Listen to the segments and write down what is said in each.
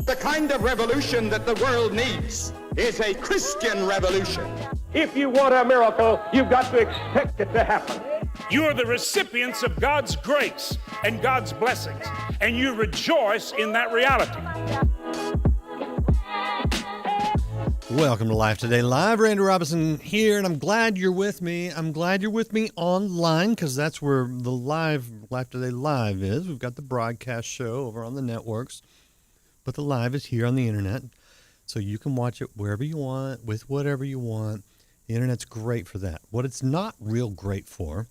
The kind of revolution that the world needs is a Christian revolution. If you want a miracle, you've got to expect it to happen. You are the recipients of God's grace and God's blessings, and you rejoice in that reality. Welcome to Life Today Live. Randy Robinson here, and I'm glad you're with me. I'm glad you're with me online because that's where the Life Today Live is. We've got the broadcast show over on the networks, but the live is here on the internet, so you can watch it wherever you want, with whatever you want. The internet's great for that. What it's not real great for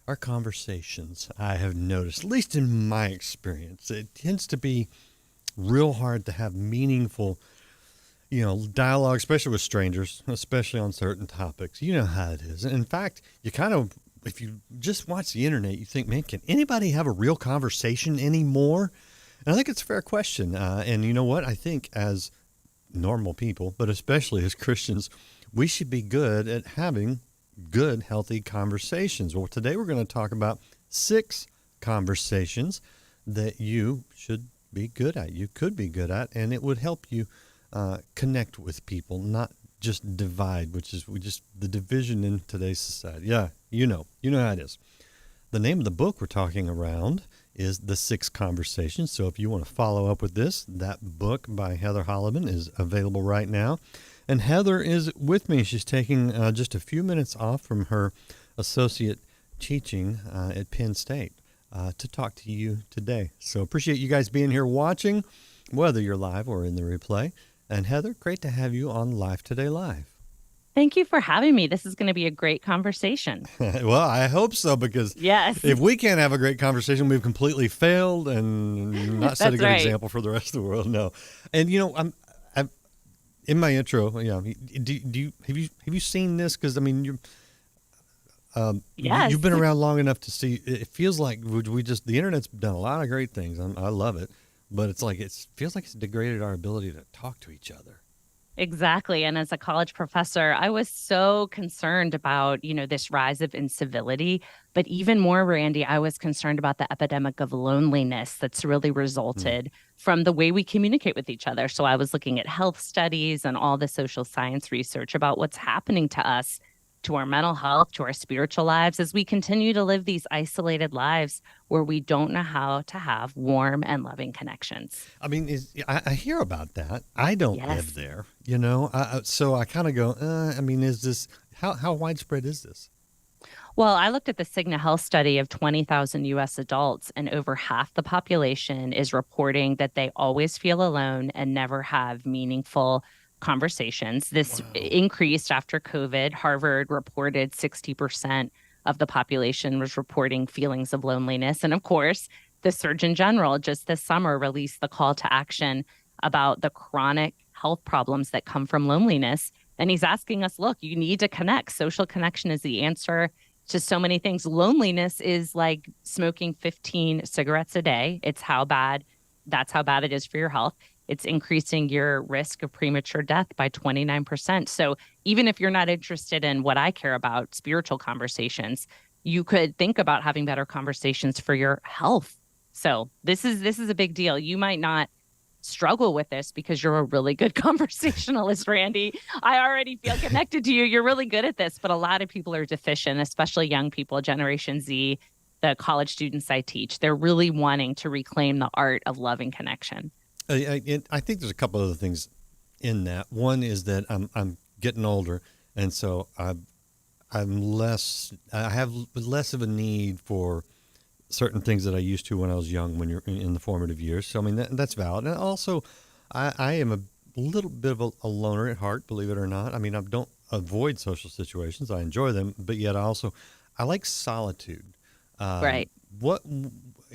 are conversations, I have noticed, at least in my experience. It tends to be real hard to have meaningful dialogue, especially with strangers, especially on certain topics. You know how it is. In fact, if you just watch the internet, you think, man, can anybody have a real conversation anymore? And I think it's a fair question. And you know what? I think as normal people, but especially as Christians, we should be good at having good, healthy conversations. Well, today we're going to talk about 6 conversations that you should be good at, you could be good at, and it would help you connect with people, not just divide, which is the division in today's society. Yeah, you know how it is. The name of the book we're talking around is The 6 Conversations. So if you want to follow up with this, that book by Heather Holleman is available right now. And Heather is with me. She's taking just a few minutes off from her associate teaching at Penn State to talk to you today. So appreciate you guys being here watching, whether you're live or in the replay. And Heather, great to have you on Life Today Live. Thank you for having me. This is going to be a great conversation. Well, I hope so, because yes, if we can't have a great conversation, we've completely failed and not set a good example for the rest of the world. No. And I'm in my intro. Yeah. Have you seen this? Because I mean, yes, you've been around long enough to see. It feels like the internet's done a lot of great things. I love it. But it feels like it's degraded our ability to talk to each other. Exactly. And as a college professor, I was so concerned about, this rise of incivility. But even more, Randy, I was concerned about the epidemic of loneliness that's really resulted from the way we communicate with each other. So I was looking at health studies and all the social science research about what's happening to us, to our mental health, to our spiritual lives, as we continue to live these isolated lives where we don't know how to have warm and loving connections. I mean, I hear about that. I don't live there, so I kind of go, is this, how widespread is this? Well, I looked at the Cigna Health study of 20,000 U.S. adults, and over half the population is reporting that they always feel alone and never have meaningful conversations. This increased after COVID. Harvard reported 60% of the population was reporting feelings of loneliness. And of course, the Surgeon General just this summer released the call to action about the chronic health problems that come from loneliness. And he's asking us, look, you need to connect. Social connection is the answer to so many things. Loneliness is like smoking 15 cigarettes a day. That's how bad it is for your health. It's increasing your risk of premature death by 29%. So even if you're not interested in what I care about, spiritual conversations, you could think about having better conversations for your health. So this is a big deal. You might not struggle with this because you're a really good conversationalist, Randy. I already feel connected to you. You're really good at this, but a lot of people are deficient, especially young people, Generation Z, the college students I teach. They're really wanting to reclaim the art of loving connection. I think there's a couple other things in that. One is that I'm getting older, and so I have less of a need for certain things that I used to when I was young, when you're in the formative years. So I mean that's valid. And also, I am a little bit of a loner at heart, believe it or not. I mean, I don't avoid social situations; I enjoy them, but yet I like solitude. Right.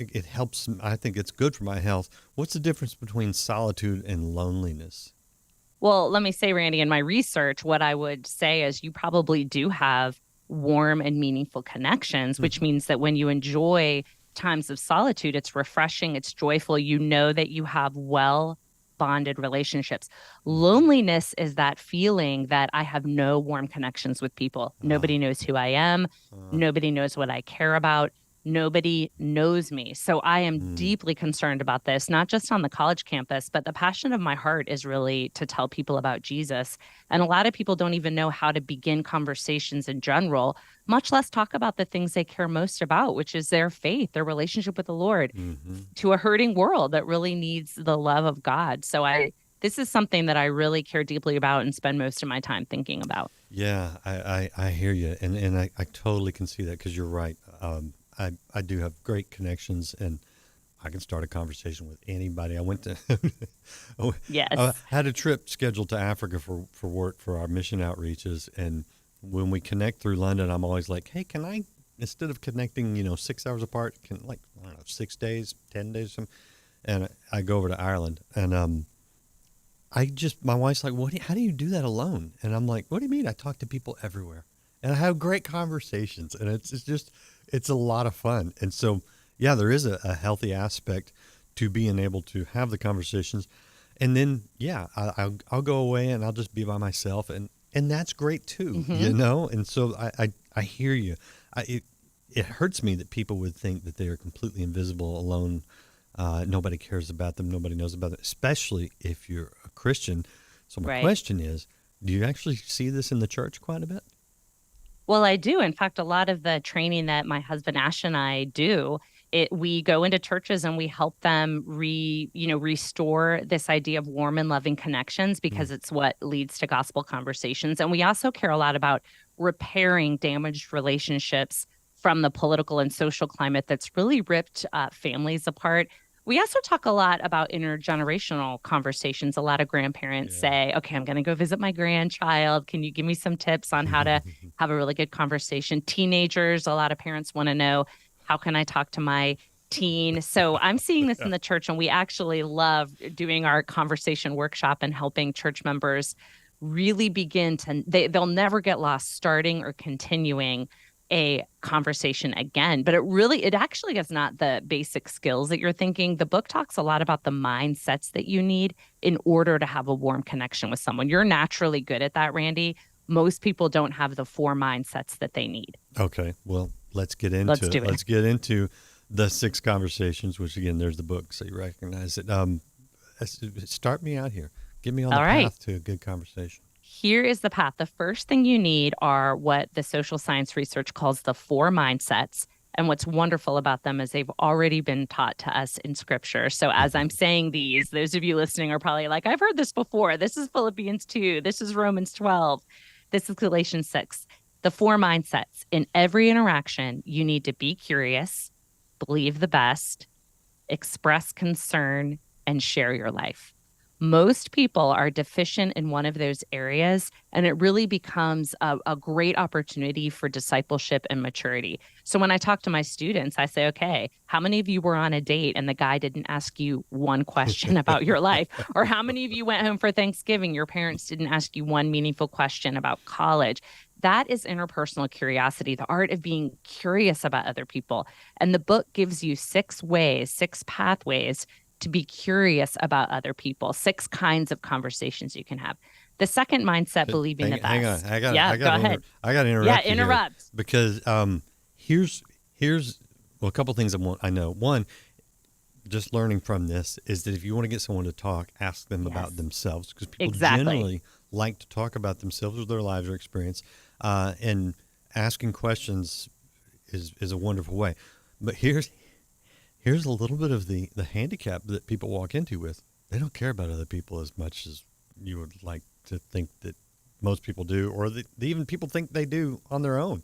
It helps. I think it's good for my health. What's the difference between solitude and loneliness? Well, let me say, Randy, in my research, what I would say is you probably do have warm and meaningful connections, which means that when you enjoy times of solitude, it's refreshing, it's joyful. You know that you have well-bonded relationships. Loneliness is that feeling that I have no warm connections with people. Nobody knows who I am. Nobody knows what I care about. nobody knows me. So I am deeply concerned about this, not just on the college campus, but the passion of my heart is really to tell people about Jesus. And a lot of people don't even know how to begin conversations in general, much less talk about the things they care most about, which is their faith, their relationship with the Lord, to a hurting world that really needs the love of God. So this is something that I really care deeply about and spend most of my time thinking about. Yeah, I hear you, and I totally can see that because you're right. I do have great connections, and I can start a conversation with anybody. I went to Yes. I had a trip scheduled to Africa for work for our mission outreaches, and when we connect through London, I'm always like, hey, can I, instead of connecting 6 hours apart, can, like, I don't know, 6 days, 10 days, something, and I go over to Ireland, and my wife's like, how do you do that alone? And I'm like, what do you mean? I talk to people everywhere and I have great conversations, and it's a lot of fun. And so, yeah, there is a healthy aspect to being able to have the conversations. And then, yeah, I'll go away and I'll just be by myself, and that's great too, And so I hear you. It hurts me that people would think that they are completely invisible, alone. Nobody cares about them. Nobody knows about them, especially if you're a Christian. So my question is, do you actually see this in the church quite a bit? Well, I do. In fact, a lot of the training that my husband Ash and I do, we go into churches and we help them restore this idea of warm and loving connections, because it's what leads to gospel conversations. And we also care a lot about repairing damaged relationships from the political and social climate that's really ripped families apart. We also talk a lot about intergenerational conversations. A lot of grandparents say, okay, I'm going to go visit my grandchild. Can you give me some tips on how to have a really good conversation? Teenagers, a lot of parents want to know, how can I talk to my teen? So I'm seeing this in the church, and we actually love doing our conversation workshop and helping church members really begin to, they'll never get lost starting or continuing a conversation again. But it actually is not the basic skills that you're thinking. The book talks a lot about the mindsets that you need in order to have a warm connection with someone. You're naturally good at that, Randy. Most people don't have the 4 mindsets that they need. Okay, well, let's get into it. Let's get into the 6 conversations, which, again, there's the book, so you recognize it. Start me out here. Get me on the path to a good conversation. Here is the path. The first thing you need are what the social science research calls the 4 mindsets. And what's wonderful about them is they've already been taught to us in scripture. So as I'm saying these, those of you listening are probably like, I've heard this before. This is Philippians 2. This is Romans 12. This is Galatians 6. The 4 mindsets. In every interaction, you need to be curious, believe the best, express concern, and share your life. Most people are deficient in one of those areas, and it really becomes a great opportunity for discipleship and maturity. So when I talk to my students, I say, okay, how many of you were on a date and the guy didn't ask you one question about your life? Or how many of you went home for Thanksgiving, your parents didn't ask you one meaningful question about college? That is interpersonal curiosity, the art of being curious about other people. And the book gives you 6 pathways to be curious about other people, 6 kinds of conversations you can have. The second mindset, believing the best. Hang on. I got to interrupt. Yeah, interrupt. Here because here's a couple things I know. One, just learning from this is that if you want to get someone to talk, ask them about themselves, because people generally like to talk about themselves or their lives or experience, and asking questions is a wonderful way. But here's a little bit of the handicap that people walk into with. They don't care about other people as much as you would like to think that most people do, or that even people think they do on their own.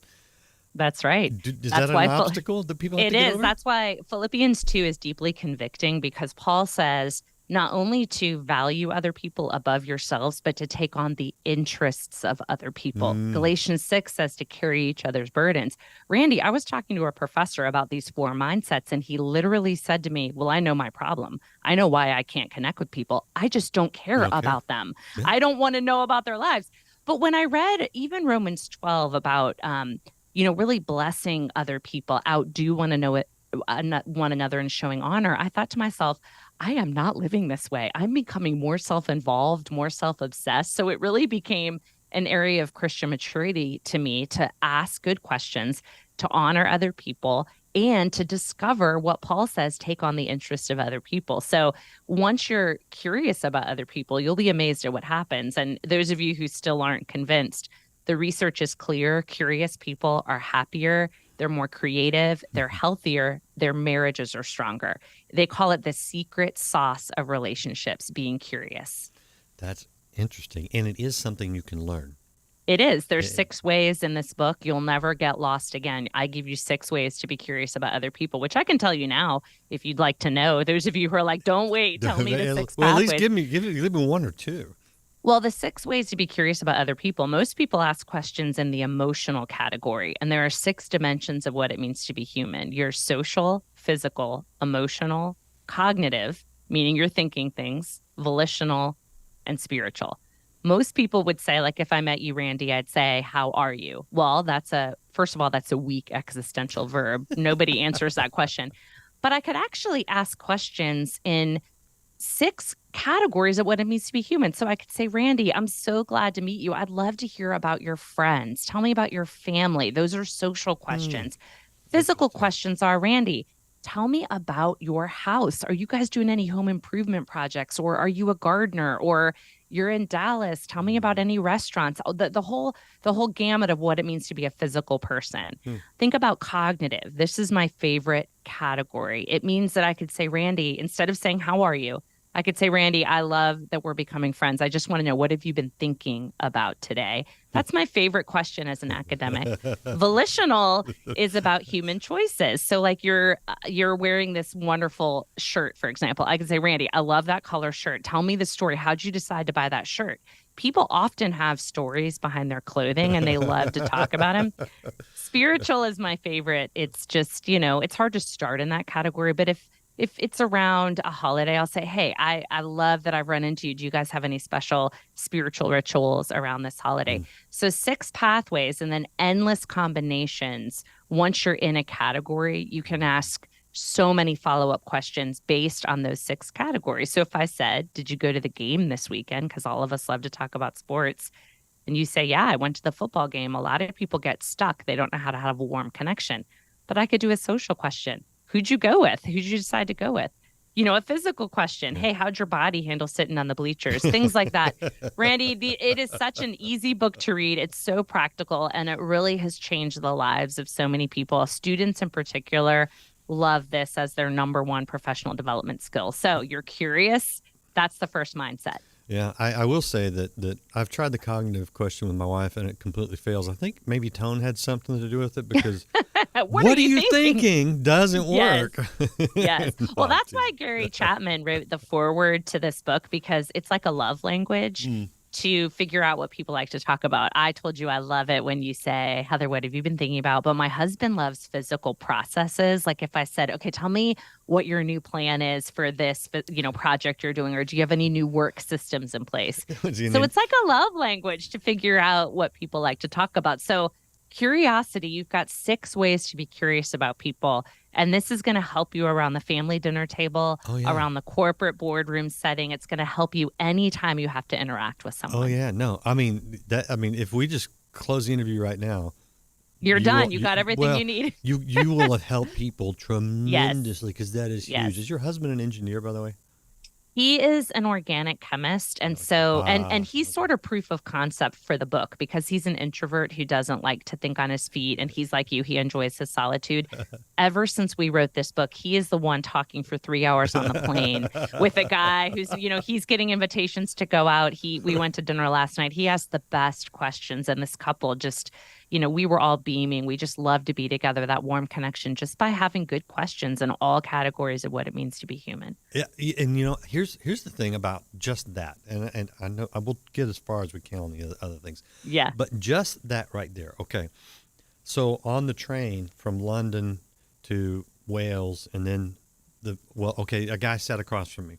That's right. Is that an obstacle that people have to get over? That's why Philippians 2 is deeply convicting, because Paul says not only to value other people above yourselves, but to take on the interests of other people. Galatians 6 says to carry each other's burdens. Randy, I was talking to a professor about these 4 mindsets, and he literally said to me, well, I know my problem. I know why I can't connect with people. I just don't care about them. Yeah. I don't want to know about their lives. But when I read even Romans 12 about, really blessing other people, outdo one another and showing honor, I thought to myself, I am not living this way. I'm becoming more self-involved, more self-obsessed. So it really became an area of Christian maturity to me to ask good questions, to honor other people, and to discover what Paul says, take on the interest of other people. So once you're curious about other people, you'll be amazed at what happens. And those of you who still aren't convinced, the research is clear. Curious people are happier. They're more creative. They're healthier. Their marriages are stronger. They call it the secret sauce of relationships, being curious. That's interesting. And it is something you can learn. It is. There's 6 ways in this book. You'll never get lost again. I give you 6 ways to be curious about other people, which I can tell you now if you'd like to know. Those of you who are like, don't wait, tell me the 6 Well, at pathways. least give me 1 or 2. Well, the 6 ways to be curious about other people. Most people ask questions in the emotional category, and there are 6 dimensions of what it means to be human. You're social, physical, emotional, cognitive, meaning you're thinking things, volitional, and spiritual. Most people would say, like, if I met you, Randy, I'd say, how are you? Well, first of all, that's a weak existential verb. Nobody answers that question. But I could actually ask questions in 6 categories of what it means to be human. So I could say, Randy, I'm so glad to meet you. I'd love to hear about your friends. Tell me about your family. Those are social questions. Physical questions are, Randy, tell me about your house. Are you guys doing any home improvement projects, or are you a gardener, or you're in Dallas? Tell me about any restaurants. The whole gamut of what it means to be a physical person. Think about cognitive. This is my favorite category. It means that I could say, Randy, instead of saying, how are you? I could say, Randy, I love that we're becoming friends. I just want to know, what have you been thinking about today? That's my favorite question as an academic. Volitional is about human choices. So like you're wearing this wonderful shirt, for example. I could say, Randy, I love that color shirt. Tell me the story. How'd you decide to buy that shirt? People often have stories behind their clothing and they love to talk about them. Spiritual is my favorite. It's just, it's hard to start in that category, but if it's around a holiday, I'll say, hey, I love that I've run into you. Do you guys have any special spiritual rituals around this holiday? So 6 pathways and then endless combinations. Once you're in a category, you can ask so many follow-up questions based on those 6 categories. So if I said, did you go to the game this weekend? Because all of us love to talk about sports. And you say, yeah, I went to the football game. A lot of people get stuck. They don't know how to have a warm connection. But I could do a social question. Who'd you go with? Who'd you decide to go with? A physical question. Hey, how'd your body handle sitting on the bleachers? Things like that. Randy, it is such an easy book to read. It's so practical, and it really has changed the lives of so many people. Students in particular love this as their number 1 professional development skill. So you're curious. That's the first mindset. Yeah, I will say that I've tried the cognitive question with my wife, and it completely fails. I think maybe tone had something to do with it, because what are you thinking doesn't work. Yes. No, Well, that's why Gary Chapman wrote the foreword to this book, because it's like a love language to figure out what people like to talk about. I told you I love it when you say, Heather, what have you been thinking about? But my husband loves physical processes. Like if I said, okay, tell me what your new plan is for this, project you're doing, or do you have any new work systems in place? So it's like a love language to figure out what people like to talk about. So curiosity, you've got 6 ways to be curious about people. And this is going to help you around the family dinner table, around the corporate boardroom setting. It's going to help you anytime you have to interact with someone. Oh, yeah. No, if we just close the interview right now, you're done. You got everything you need. you will have helped people tremendously, because that is huge. Yes. Is your husband an engineer, by the way? He is an organic chemist. And so, and he's sort of proof of concept for the book, because he's an introvert who doesn't like to think on his feet. And he's like you, he enjoys his solitude. Ever since we wrote this book, he is the one talking for 3 hours on the plane with a guy who's, he's getting invitations to go out. We went to dinner last night. He asked the best questions, and this couple just, we were all beaming. We just love to be together, that warm connection, just by having good questions in all categories of what it means to be human. Yeah, and here's the thing about just that, and I know I will get as far as we can on the other things. Yeah. But just that right there, okay. So on the train from London to Wales, and then a guy sat across from me,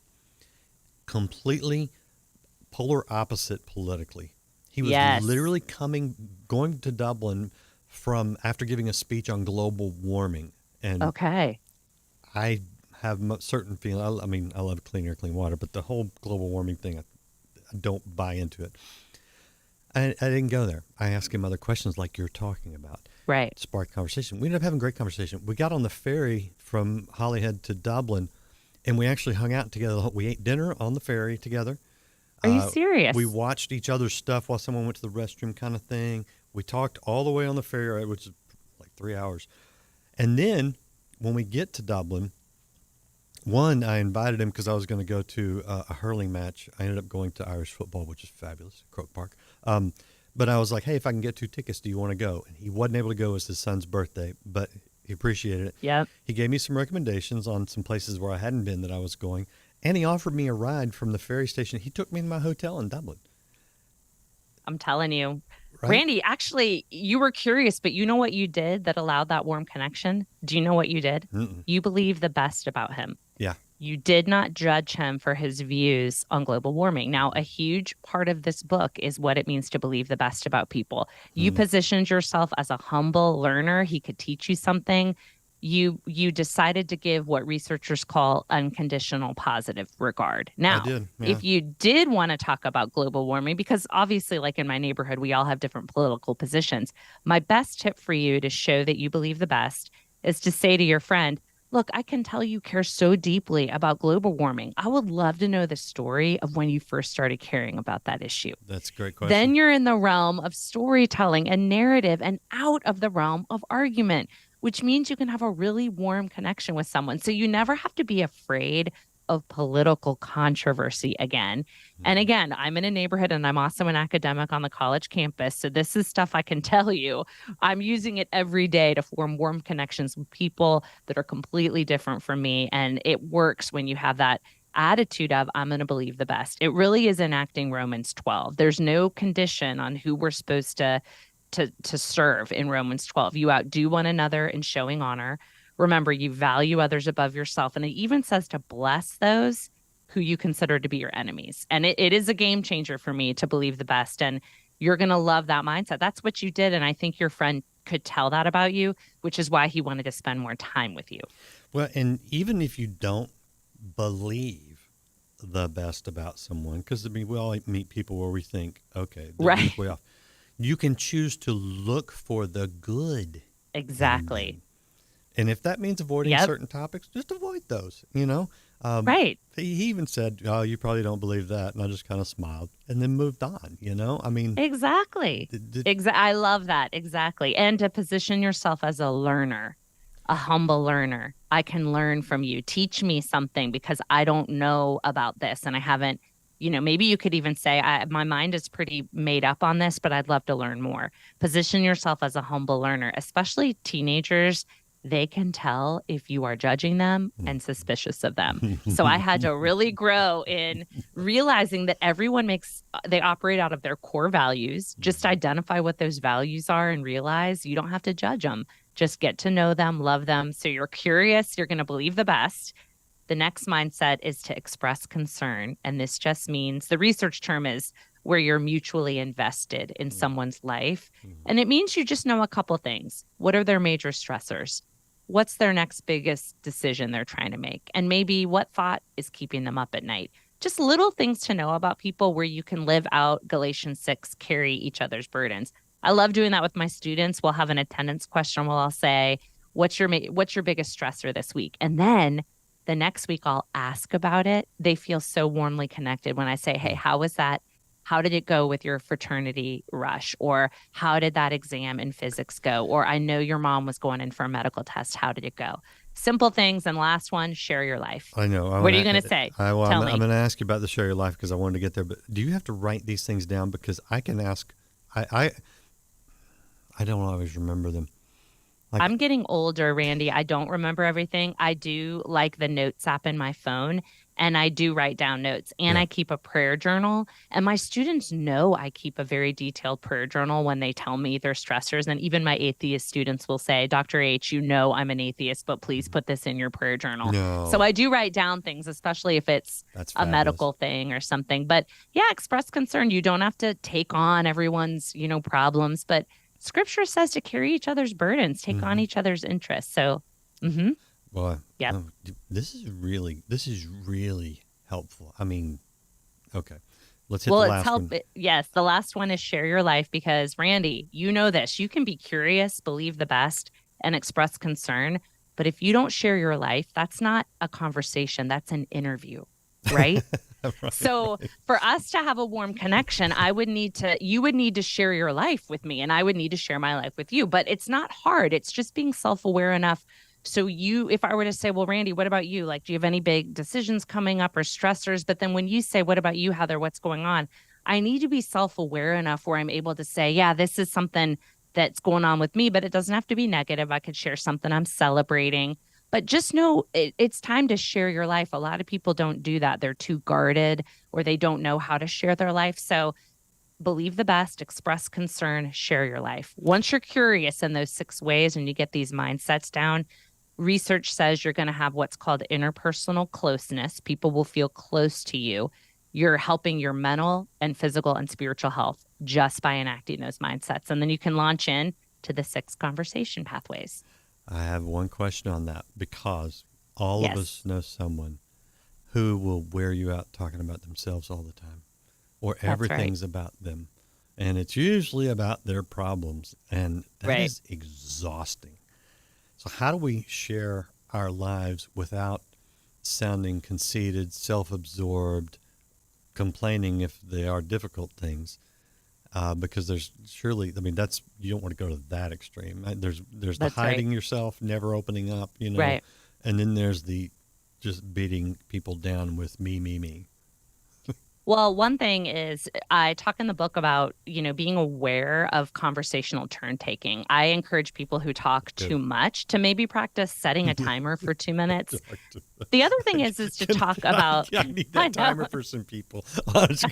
completely polar opposite politically. He was literally going to Dublin from after giving a speech on global warming. And I have certain feeling. I love clean air, clean water, but the whole global warming thing, I don't buy into it. I didn't go there. I asked him other questions like you're talking about. Right. sparked conversation. We ended up having a great conversation. We got on the ferry from Holyhead to Dublin, and we actually hung out together. We ate dinner on the ferry together. Are you serious? We watched each other's stuff while someone went to the restroom kind of thing. We talked all the way on the ferry, which is like 3 hours. And then when we get to Dublin, I invited him because I was going to go to a hurling match. I ended up going to Irish football, which is fabulous, Croke Park. But I was like, hey, if I can get 2 tickets, do you want to go? And he wasn't able to go. It was his son's birthday, but he appreciated it. Yep. He gave me some recommendations on some places where I hadn't been that I was going. And he offered me a ride from the ferry station. He took me to my hotel in Dublin. I'm telling you. Right? Randy, actually, you were curious, but you know what you did that allowed that warm connection? Do you know what you did? Mm-mm. You believed the best about him. Yeah. You did not judge him for his views on global warming. Now, a huge part of this book is what it means to believe the best about people. You positioned yourself as a humble learner. He could teach you something. You decided to give what researchers call unconditional positive regard. Now, I did, yeah. if you did want to talk about global warming, because obviously, like in my neighborhood, we all have different political positions. My best tip for you to show that you believe the best is to say to your friend, look, I can tell you care so deeply about global warming. I would love to know the story of when you first started caring about that issue. That's a great question. Then you're in the realm of storytelling and narrative and out of the realm of argument, which means you can have a really warm connection with someone. So you never have to be afraid of political controversy again. And again, I'm in a neighborhood and I'm also an academic on the college campus. So this is stuff I can tell you. I'm using it every day to form warm connections with people that are completely different from me. And it works when you have that attitude of, I'm going to believe the best. It really is enacting Romans 12. There's no condition on who we're supposed to serve in Romans 12. You outdo one another in showing honor. Remember, you value others above yourself. And it even says to bless those who you consider to be your enemies. And it is a game changer for me to believe the best. And you're going to love that mindset. That's what you did. And I think your friend could tell that about you, which is why he wanted to spend more time with you. Well, and even if you don't believe the best about someone, because I mean, we all meet people where we think, okay, they're Right. way off. You can choose to look for the good. Exactly. And if that means avoiding Yep. certain topics, just avoid those, you know? Right. He even said, oh, you probably don't believe that. And I just kind of smiled and then moved on, you know? I mean, Exactly. I love that. Exactly. And to position yourself as a learner, a humble learner. I can learn from you. Teach me something because I don't know about this and I haven't, maybe you could even say, my mind is pretty made up on this, but I'd love to learn more. Position yourself as a humble learner, especially teenagers. They can tell if you are judging them and suspicious of them. So I had to really grow in realizing that everyone they operate out of their core values. Just identify what those values are and realize you don't have to judge them. Just get to know them, love them. So you're curious, you're going to believe the best. The next mindset is to express concern. And this just means the research term is where you're mutually invested in someone's life. And it means you just know a couple things. What are their major stressors? What's their next biggest decision they're trying to make? And maybe what thought is keeping them up at night? Just little things to know about people where you can live out Galatians 6, carry each other's burdens. I love doing that with my students. We'll have an attendance question where I'll say, what's your biggest stressor this week? And then the next week I'll ask about it. They feel so warmly connected when I say, hey, how was that? How did it go with your fraternity rush? Or how did that exam in physics go? Or I know your mom was going in for a medical test. How did it go? Simple things. And last one, share your life. I know. What are you going to say? I'm Tell me. going to ask you about the share your life because I wanted to get there. But do you have to write these things down? Because I can ask. I don't always remember them. I'm getting older, Randy. I don't remember everything. I do like the notes app in my phone, and I do write down notes, and I keep a prayer journal. And my students know I keep a very detailed prayer journal when they tell me their stressors. And even my atheist students will say, Dr. H, I'm an atheist, but please put this in your prayer journal. No. So I do write down things, especially if it's a medical thing or something. But yeah, express concern. You don't have to take on everyone's, problems, but Scripture says to carry each other's burdens, take on each other's interests. So, Boy, Yep. this is really helpful. I mean, okay. Let's hit Well, the it's last one. yes, the last one is share your life because Randy, you know this. You can be curious, believe the best, and express concern. But if you don't share your life, that's not a conversation, that's an interview, right? So for us to have a warm connection, you would need to share your life with me and I would need to share my life with you. But it's not hard. It's just being self-aware enough. So if I were to say, well, Randy, what about you? Like, do you have any big decisions coming up or stressors? But then when you say, what about you, Heather, what's going on? I need to be self-aware enough where I'm able to say, yeah, this is something that's going on with me, but it doesn't have to be negative. I could share something I'm celebrating. But just know it's time to share your life. A lot of people don't do that. They're too guarded or they don't know how to share their life. So believe the best, express concern, share your life. Once you're curious in those 6 ways and you get these mindsets down, research says you're going to have what's called interpersonal closeness. People will feel close to you. You're helping your mental and physical and spiritual health just by enacting those mindsets. And then you can launch in to the 6 conversation pathways. I have one question on that because all Yes. of us know someone who will wear you out talking about themselves all the time, or That's everything's about them. And it's usually about their problems. And that is Right. exhausting. So how do we share our lives without sounding conceited, self-absorbed, complaining if they are difficult things? Because there's surely, I mean, you don't want to go to that extreme. There's the That's right. hiding yourself, never opening up, Right. and then there's the just beating people down with me. Well, one thing is I talk in the book about, being aware of conversational turn taking. I encourage people who talk too much to maybe practice setting a timer for 2 minutes. The other thing is to talk about I need I that know. timer for some people. Honestly,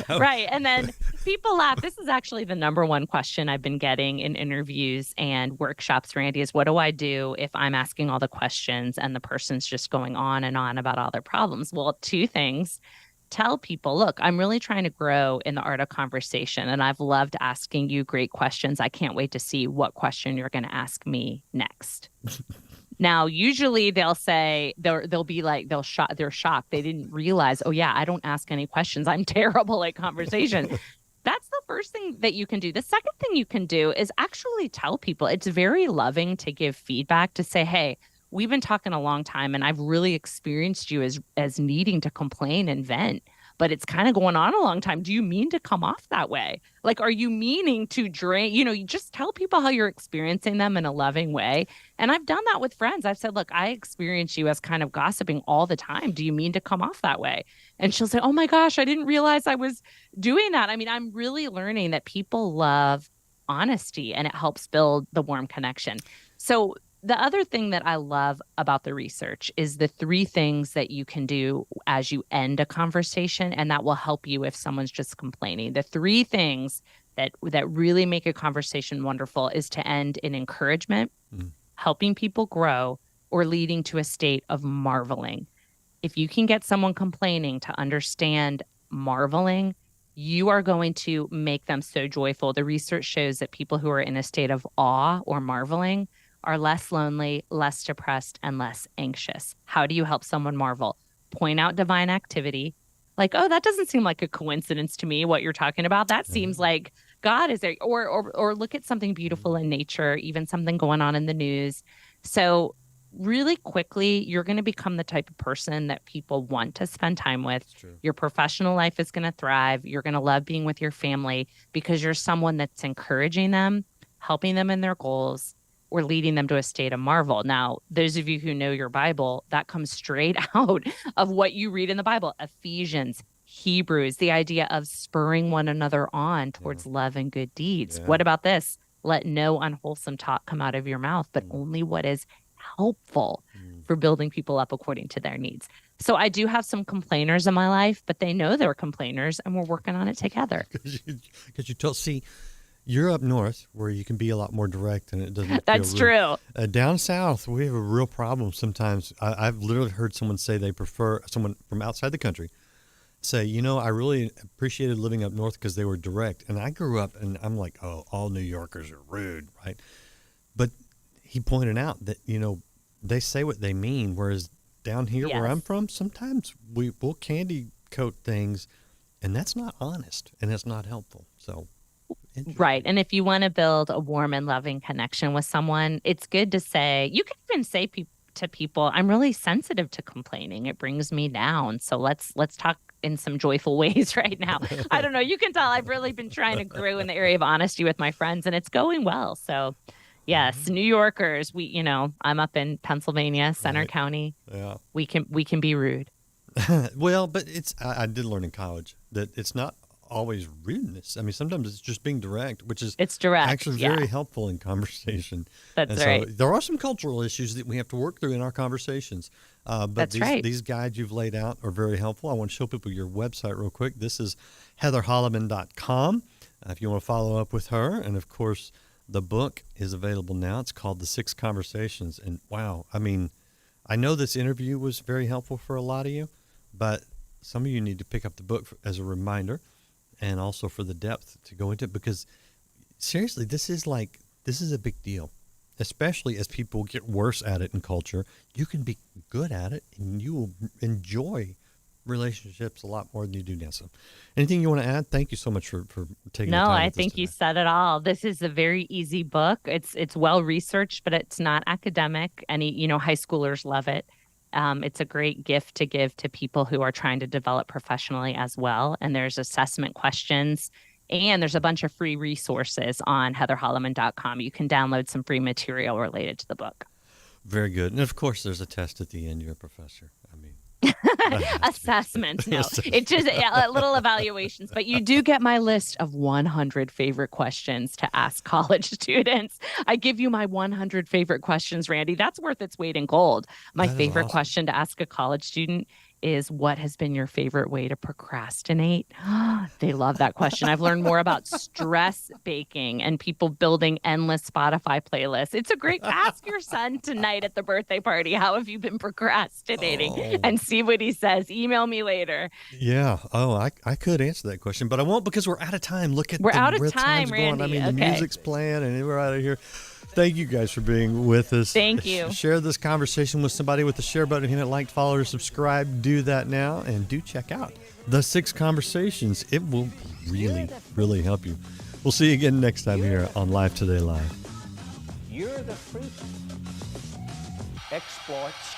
Right. And then people laugh. This is actually the number one question I've been getting in interviews and workshops, Randy, is what do I do if I'm asking all the questions and the person's just going on and on about all their problems? Well, 2 things. Tell people, look, I'm really trying to grow in the art of conversation and I've loved asking you great questions. I can't wait to see what question you're going to ask me next. Now, usually they'll say they'll be like they're shocked. They didn't realize, oh yeah, I don't ask any questions. I'm terrible at conversation. That's the first thing that you can do. The second thing you can do is actually tell people. It's very loving to give feedback to say, hey, we've been talking a long time and I've really experienced you as needing to complain and vent, but it's kind of going on a long time. Do you mean to come off that way? Like, are you meaning to drain? You just tell people how you're experiencing them in a loving way. And I've done that with friends. I've said, look, I experience you as kind of gossiping all the time. Do you mean to come off that way? And she'll say, oh my gosh, I didn't realize I was doing that. I mean, I'm really learning that people love honesty and it helps build the warm connection. So the other thing that I love about the research is the 3 things that you can do as you end a conversation, and that will help you if someone's just complaining. The 3 things that really make a conversation wonderful is to end in encouragement, helping people grow, or leading to a state of marveling. If you can get someone complaining to understand marveling, you are going to make them so joyful. The research shows that people who are in a state of awe or marveling are less lonely, less depressed, and less anxious. How do you help someone marvel? Point out divine activity. Like, oh, that doesn't seem like a coincidence to me, what you're talking about. That seems like God is there. Or look at something beautiful in nature, even something going on in the news. So really quickly, you're going to become the type of person that people want to spend time with. Your professional life is going to thrive. You're going to love being with your family because you're someone that's encouraging them, helping them in their goals, or leading them to a state of marvel. Now, those of you who know your Bible, that comes straight out of what you read in the Bible. Ephesians, Hebrews, the idea of spurring one another on towards love and good deeds. Yeah. What about this? Let no unwholesome talk come out of your mouth, but only what is helpful for building people up according to their needs. So I do have some complainers in my life, but they know they're complainers and we're working on it together. Because see, you're up north where you can be a lot more direct and it doesn't That's feel true. Down south, we have a real problem sometimes. I've literally heard someone say they prefer someone from outside the country say, I really appreciated living up north because they were direct. And I grew up and I'm like, oh, all New Yorkers are rude, right? But he pointed out that, they say what they mean, whereas down here where I'm from, sometimes we'll candy coat things And that's not honest, and that's not helpful. So, Right. And if you want to build a warm and loving connection with someone, it's good to say, you can even say to people, I'm really sensitive to complaining. It brings me down. So let's talk in some joyful ways right now. I don't know. You can tell I've really been trying to grow in the area of honesty with my friends, and it's going well. So yes, New Yorkers, I'm up in Pennsylvania, Center County. Yeah. We can be rude. Well, but I did learn in college that it's not always rudeness. I mean, sometimes it's just being direct, which is it's direct, actually very helpful in conversation. That's right. So there are some cultural issues that we have to work through in our conversations. But these guides you've laid out are very helpful. I want to show people your website real quick. This is heatherholleman.com. If you want to follow up with her. And, of course, the book is available now. It's called The 6 Conversations. And, wow, I mean, I know this interview was very helpful for a lot of you, but some of you need to pick up the book as a reminder and also for the depth to go into it, because seriously, this is a big deal, especially as people get worse at it in culture. You can be good at it and you will enjoy relationships a lot more than you do now. So anything you want to add? Thank you so much for taking the time. No, I think you said it all. This is a very easy book. It's well researched, but it's not academic. High schoolers love it. It's a great gift to give to people who are trying to develop professionally as well. And there's assessment questions, and there's a bunch of free resources on heatherholleman.com. You can download some free material related to the book. Very good. And of course, there's a test at the end. You're a professor. I mean, assessments. No, it's just little evaluations, but you do get my list of 100 favorite questions to ask college students. I give you my 100 favorite questions, Randy. That's worth its weight in gold. My favorite question to ask a college student is, what has been your favorite way to procrastinate? They love that question. I've learned more about stress baking and people building endless Spotify playlists. It's a great, ask your son tonight at the birthday party, how have you been procrastinating? And see what he says. Email me later. Yeah. Oh, I could answer that question, but I won't, because we're out of time. We're out of time, Randy. I mean, the music's playing and we're out of here. Thank you guys for being with us. Thank you. Share this conversation with somebody with the share button. If you haven't liked, follow, or subscribe, do that now. And do check out The 6 Conversations. It will really, really help you. We'll see you again next time here on Live Today Live. You're the fruit. Exploits.